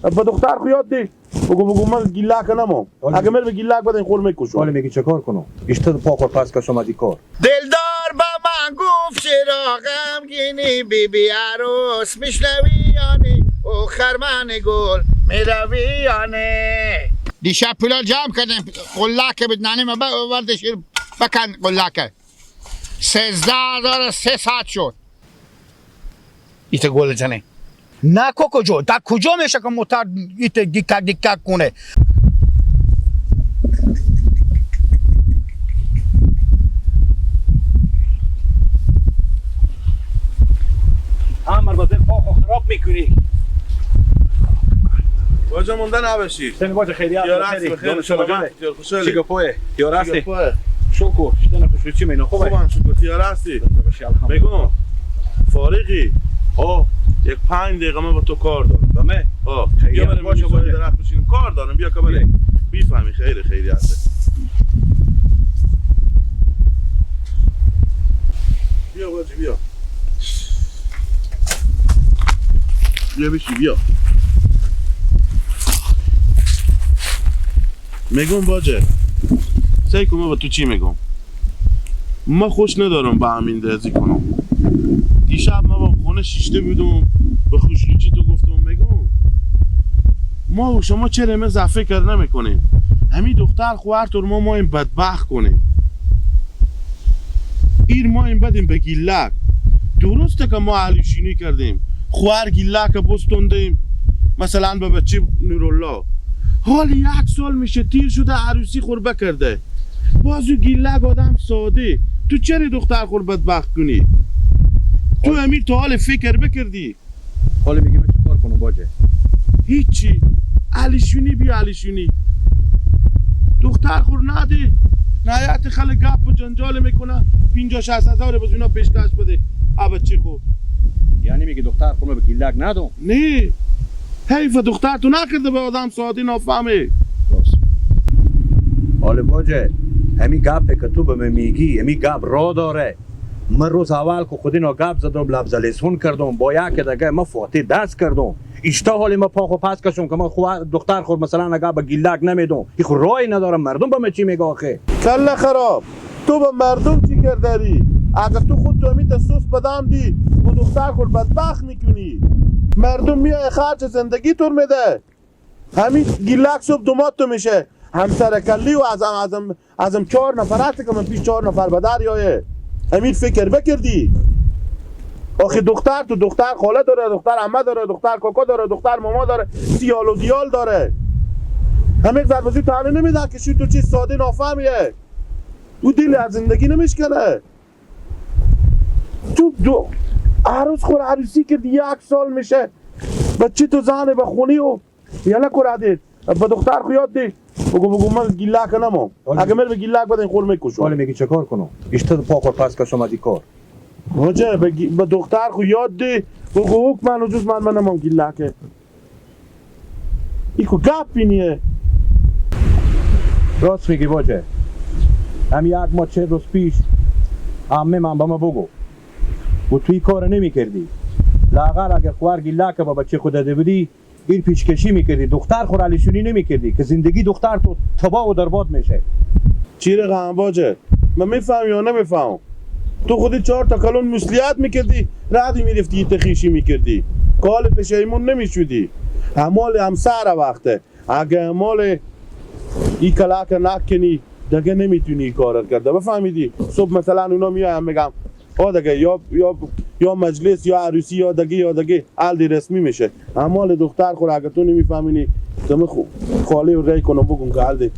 به دختر خو یاد دی بگو من گیلاک نمام. اگه من به گیلاک بدین خور میکشم. حالا میگی چه کار کنم؟ اشتد پاک و پس کش اومدی کار. دلدار با من گفت چرا غمگینی بی بی عروس میشنوی یا نه؟ او خرمن گل میروی یا نه؟ دیشب پولا جمع کردیم قلاکه بود نانی ما بردش بکن قلاکه 13,000 3 ساعت شد ایت گل زنه نه کجا در کجا میشه که موتر ایت دیکک کنه همار با دل پاک و خراب میکنی. باجا مونده نباشی. سن باجا خیلی خیلی بخیر سلامت. خوشحالی. چیگه پوه؟ تیار هستی؟ چیگه پوه؟ شکر. شتن خوش چی مینا خوبه؟ خوبم شکر تیار هستی. بگو فارغی. یک 5 دقیقه من با تو کار دارم. بله. بیا بریم باشه درخت بشینیم کار دارم بیا که بریم. میفهمی خیلی هست. بیا باجی بیا. بیا بشی بیا. میگم باجه سعی کنم با تو چی میگم من خوش ندارم با همین درزی کنم دیشب من با خونه شیشته بودم به خوشلوچی تو گفتم میگم ما و شما چرا همه زفه کر نمیکنیم همین دختر خوهر طور ما این بدبخت کنیم ایر ما این بدیم به گیلک درسته که ما علیشینی کردیم خوهر گیلک بستندیم مثلا به بچه نورالله حال 1 سال میشه تیر شده عروسی خوربه کرده بازو گیلک آدم ساده تو چرا دختر خور بدبخت کنی تو امیر تو حال فکر بکردی حالا میگی من چه کار کنم باجه هیچی علیشونی بیا علیشونی دختر خور نده نهایت خل گپ و جنجال میکنه 50-60 هزار باز اینا پیشکش بده بچه خو یعنی میگی دختر خور به گیلک ندم نه حیف دختر تو نکرده به آدم ساده نافهمه راست حالا باجه همی گپ که تو به من میگی همی گپ را داره من روز اول که خودی نا گپ زدم لبز لیسون کردم با یک دگه من فاتی دست کردم اشتا حالی من پاک و پس کشم که من دختر خود مثلا اگه به گیلک نمیدم این خود رای ندارم مردم به من چی میگه آخه کله خراب تو به مردم چی کردی اگه تو خود تو همی تسوس بدم دی و دختر خود بدبخت میکنی مردم میای خرج زندگی تور میده همین گیلک صبح دومات تو میشه همسر کلی و ازم 4 نفر هستی که من پیش 4 نفر به در یایه همین فکر بکردی آخه دختر تو دختر خاله داره دختر عمه داره دختر کاکا داره دختر ماما داره سیال و دیال داره همین زربازی تو همه نمیدن که شو تو چی ساده نافهمیه او دل از زندگی نمیشکنه تو عروس خور عروسی که 1 سال میشه بچه تو زنه به خونی و یلا کرده به دختر خو یاد دی بگو من گیلک نمام اگه من به گیلک بدین خور میکشم حالا میگی چه کار کنم اشتد پاک و پس کش اومدی کار باجه به دختر خو یاد دی بگو من و جز من نمام گیلکه ایکو گپی نیه راست میگی باجه هم 1 ماه 4 روز پیش عمه من به من بگو و توی کار نمی کردی لاغر اگر خوار گیلک با بچه خود داده بودی این پیشکشی میکردی دختر خور علیشونی نمیکردی که زندگی دختر تو تباه و درباد میشه چی رقم باجه من میفهم یا نمیفهم تو خودی 4 تا کلون مسلیت میکردی ردی میرفتی تخیشی میکردی کال پشیمون نمیشودی همال همسر وقته اگه همال ای کلاک نکنی دیگه نمیتونی کارت کرده بفهمیدی صبح مثلا اونا میایم میگم دیگه یا مجلس یا عروسی یا دیگه علی رسمی میشه اما دختر خور اگه تو نمیفهمینی دم خاله و ری کنم بگم که علی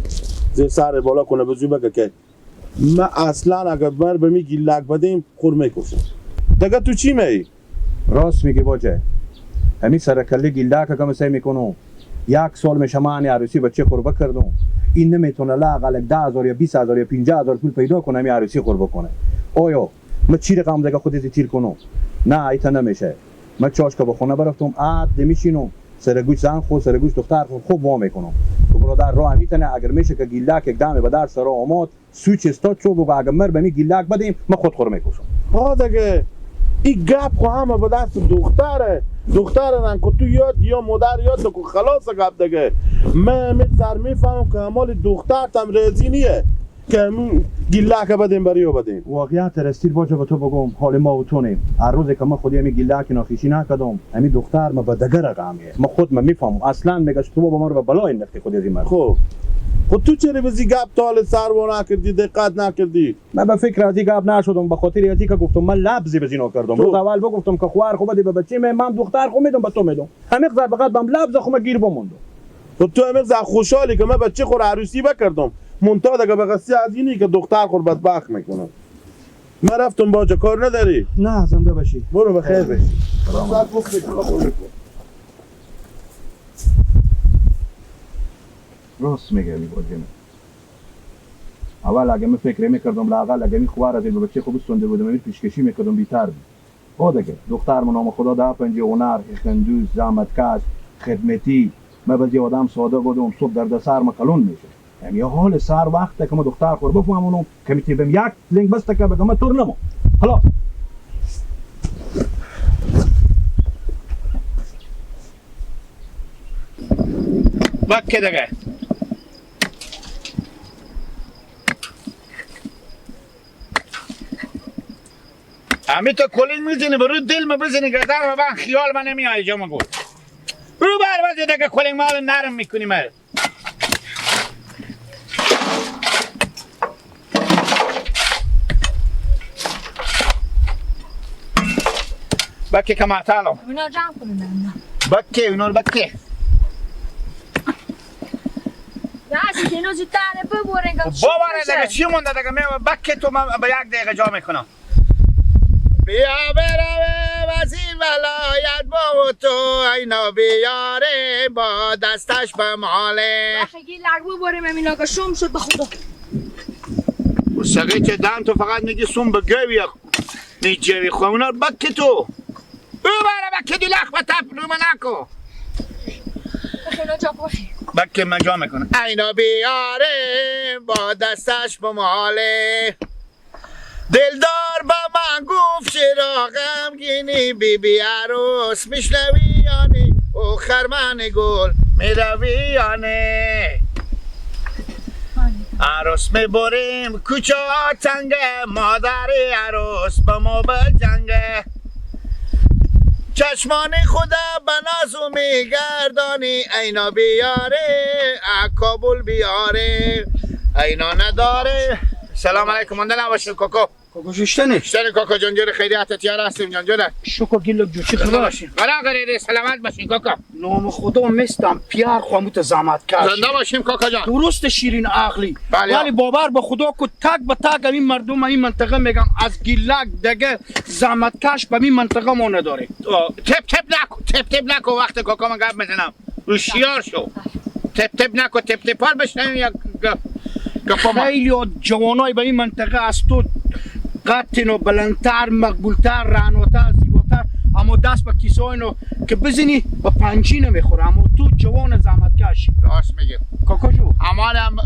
زیر سر بالا کنه بزوی بگه که من اصلا اگه بر به می گیلک بدیم خور میکشم دیگه تو چی می؟ راست میگی باجه همی سرکلی گیلک اگه مسایی میکنم 1 سال میشه من عروسی بچه خور بکردم این نمیتونه لااقل 10,000 یا 20,000 یا 50,000 پول پیدا کنه همی عروسی خور بکنه آیا من چی رقم دیگه خودت تیر کنم نه ایتا نمیشه من چاش که به خونه برفتم عاد میشینم سرگوش زن خود سرگوش دختر خود خوب وا میکنم تو برادر راه میتونه اگر میشه که گیلک یک دم به در سرا آمد سوچ استاد شو بگو اگر مر به می گیلک بدیم من خود خور میکشم دیگه این گپ خو همه به دست دختره رنگ که تو یاد یا مادر یاد که خلاص گپ دیگه من سر میفهمم که همال دختر تم رزی نیه که همون گله که بدیم بریو بدیم واقعیت رستیر باجه به تو بگم حال ما و تو نیم هر روز که من خودی همی گله که ناخیشی نکدم همی دختر ما به دگر رقمیه ما خود من میفهمم اصلا میگه تو با ما رو به بلا انداختی خودی از این مرد خب تو چرا بزی گپ تال سر و نکردی دقت نکردی من به فکر از این گپ نشدم به خاطر ازی که گفتم من لبزی به زینا کردم روز اول بگفتم که خوار خو بدی به بچه من دختر خو میدم به تو میدم همین قدر فقط بهم لبز خو گیر بموندم تو همین ز خوشحالی که من بچه خور عروسی بکردم منتها دیگه به قصه از اینی که دختر خور بدبخت میکنم من رفتم باجا کار نداری نه زنده باشی برو بخیر بشی راست میگه می باجم اول اگه من فکر میکردم لااقل اگه می خوار از این بچه خوب سونده بودم می پیشکشی میکردم بیتر بود دیگه دختر من نام خدا ده پنج هنر خندوز زحمتکش خدمتی من بعضی آدم ساده بودم صبح در سر مکلون میشه یعنی حال سر وقته که ما دختر خور بفهمم اونم که میتونم یک لینک بسته که بگم تور نمو حالا بکه دیگه همی تو کلین میزنی برو دل ما بزنی گردن و من خیال من نمیایی جا مگو رو بر وزی دیگه کلین مال نرم میکنی مر بکه که معتالم اونا جمع کنن بکه اونا رو بکه نه اینو زودتر ببرن باباره دیگه چی مونده دیگه بکه تو من به یک دقیقه جا میکنم بیا بروه وزیر ولایت با تو اینا بیاره با دستش به ماله خیلی لگو بریم امینا که شوم شد به خدا سگه که دن تو فقط میگی سوم به گوی نیجوی خواه اونا بکه تو او بره بکه دی لخ و تپ رو من نکو بخینا جا بخی بکه من جا میکنم اینا بیاره با دستش به ماله دلدار با من گفت چرا غمگینی بی عروس میشنوی یا نی او خرمن گل میروی یا نی عروس میبریم کوچه تنگه مادر عروس با ما بجنگه چشمان خدا بنازو میگردانی اینا بیاره کابل بیاره اینا نداره سلام علیکم مونده نباشید کوکو کوکو ششتنه کوکو جان جور خیریت تیار هستیم جان جوره شکر گیلک جو چی خبر باشین حالا غریره سلامت باشین کوکو نام خدا مستم پیار خاموت زحمت کش زنده باشیم کوکو جان درست شیرین عقلی بله. ولی باور به خدا که تک به تک این مردم این منطقه میگم از گیلک دیگه زحمت کش به این منطقه ما نداره تپ نکو وقت کوکو من گپ میزنم هوشیار شو تپ نکو تپ پار بشنیم یا خیلی جوانای به این منطقه از تو قطن و بلندتر مقبولتر رعناتر زیباتر اما دست به کیسه اینو که بزنی به پنجی نمیخوره اما تو جوان زحمت کشی راست میگه کاکا جو اما هم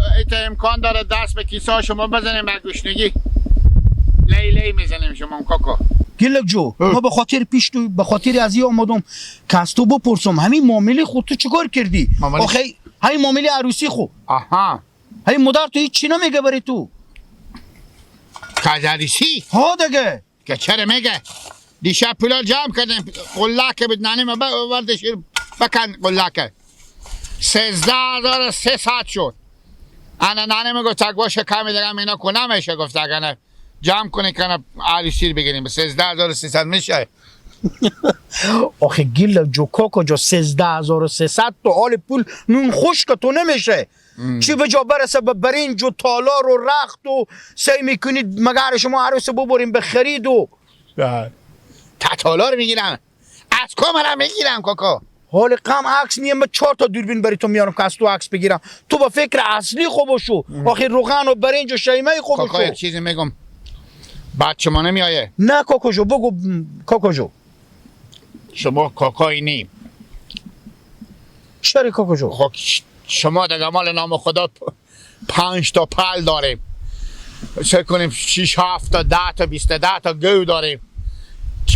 امکان داره دست به کیسه شما بزنیم به گشنگی لی میزنیم شما کاکا گیلک جو ما به خاطر پیش تو به خاطر از این آمدم که از تو بپرسم همین معامله خود تو چیکار کردی آخه همین معامله عروسی خو آها همین مادر تو هیچ چی نمیگه بری تو کجاریسی ها دیگه که چرا میگه دیشب پولا جمع کردیم قلاکه بود نانی ما وردش بکن قلاکه 13,300 شد انا نانی میگو تگواش کمی دیگه اینا کنه میشه گفت اگه نه جمع کنی کنه عروسی رو بگیریم 13,300 میشه آخه گیلک جو کاکا جو 13,300 تو حال پول نون خوش که تو نمیشه چی به جا برسه به برنج و تالار و رخت و سعی میکنید مگر شما عروس ببریم به خرید و تالار میگیرم از کامرم میگیرم کاکا حال غم عکس نیم به 4 تا دوربین بری تو میارم که از تو عکس بگیرم تو با فکر اصلی خوب شو آخه روغن و برنج و شیمه خوب شو کاکا یک چیزی میگم بچه ما نمیایه نه کاکا جو بگو کاکا جو شما کاکایی نیم چرا کاکا جو خب شما دیگه مال نام خدا 5 تا پل داریم چه کنیم 6 7 تا 10 تا 20 تا 10 تا گو داریم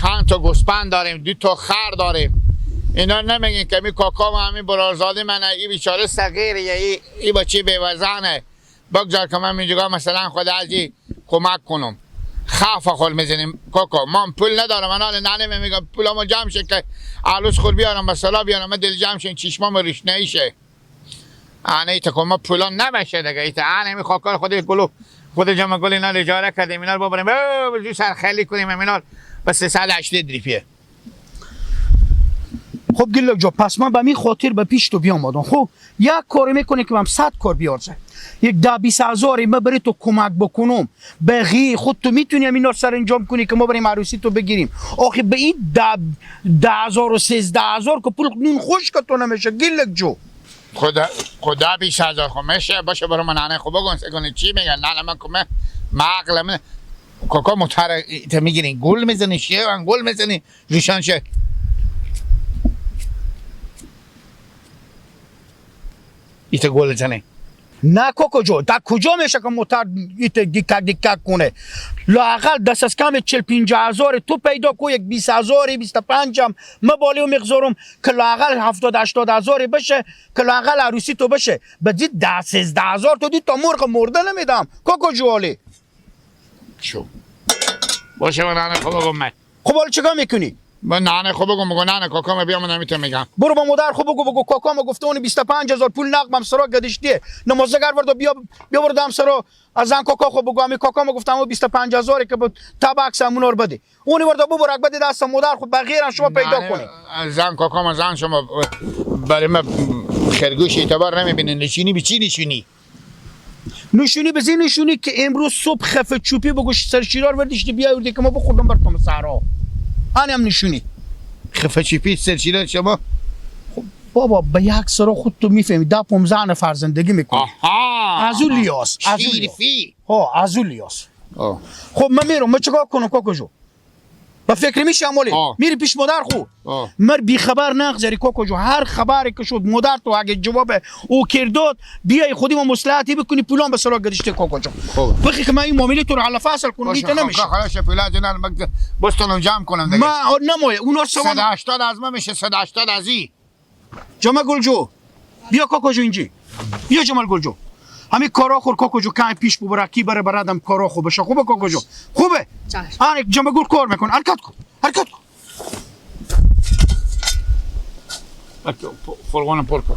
چند تا گوسپند داریم، 2 تا خر داریم. اینا نمیگین که می کاکا و همین برارزاده منه، این بیچاره صغیره، این بچه بیوزنه، بگذار که من اینجا مثلا خود عزی کمک کنم. خاف خول میزنیم کاکا، من پول ندارم، من حال نانه میگم پولامو جمع شه که علوز خود بیارم مثلا بیارم، من دل جمع شه چشمام ریشنه ایشه. آنه ایتا که ما پولا نمیشه دیگه، ایتا آنه می کاکا خود گلو خود جمع گل اینا اجاره کردیم، اینا رو ببریم بجو سرخیلی کنیم، اینا بس 380 ریپیه. خب گلک جو، پس من به می خاطر به پیش تو بیامدم. خب یک کاری میکنه که من 100 کار بیارزه، یک 10-20 هزاری من بری تو کمک بکنم، بقیه خود تو میتونی اینا سر انجام کنی که ما بریم عروسی تو بگیریم. آخه به این 10,000 و 13,000 که پول نون خوش که تو نمیشه گلک جو. خدا 20,000 خب میشه باشه، برای من نانه خوب بگن سکنه چی میگن نانه من کمه معقل من کاکا متر تا میگیرین گل میزنی شیه و گل میزنی ریشان شه. ایتا گل زنه نه کوکو جو، در کجا میشه که موتر دیکک کنه؟ لااقل دست از کم 40-50 هزار تو پیدا کو، یک 20,000 25 هم مبالی و مقدارم که لااقل 70-80 هزار بشه که لااقل عروسی تو بشه. بدید 10-13 هزار تو دید تا مرغ مرده نمیدم کوکو جو. حالی شو باشه من نانه خوب بگم من. خب حالا چیکار میکنی؟ من نانه خوب بگم بگو نانه کاکا ما بیا من نمیتونم میگم. برو با مادر خوب بگو کاکا ما گفته اون 25,000 پول نقدم سرا گدشتیه نمازگر ورد بیا بردم سرا از زن کاکا خوب بگو، همین کاکا ما گفتم 25,000 که بود تبک سمونا رو بده، اونی ورد ببرک بده دست مادر خود بغیر شما پیدا کنی. زن کاکا ما زن شما برای ما خرگوش اعتبار نمیبینه، نشونی به چی نشونی؟ نشونی بزی نشونی که امروز صبح خفه چوپی بگوش سر شیرار وردیشتی بیا وردی که ما بخوردم برتم سهرا. آن هم نشونی خفه چوپی سر شیرار شما. بابا به یک سرا خود تو میفهمی 10-15 نفر زندگی میکنی. آها از اون لیاس شیرفی از اون لیاس. خب من میرم، من چیکار کنم کاکا جو؟ با فکر میشه عملی میری پیش مادر خو مر بی خبر نگذاری کاکا جو. هر خبری که شد مادر تو اگه جواب او کرداد بیای خودی ما مصلحتی بکنی پولان به سراغ گرشته کاکا جو. بخی که من این معامله تو رو حل فصل کنم میته نمیشه. خلاص پولات جنان بستونم جمع کنم دیگه. ما نمویه اونا 180 از ما میشه 180 از ای. جمال گل جو بیا کاکا جو اینجی، بیا جمال گل جو. همین کارا خور کاکا جو کای پیش ببره کی بره برادم کارا خوب بشه. خوبه کاکا جو؟ خوبه؟ آن جمع گل کار میکن. حرکت کن حرکت کن. فرقانم پر کن.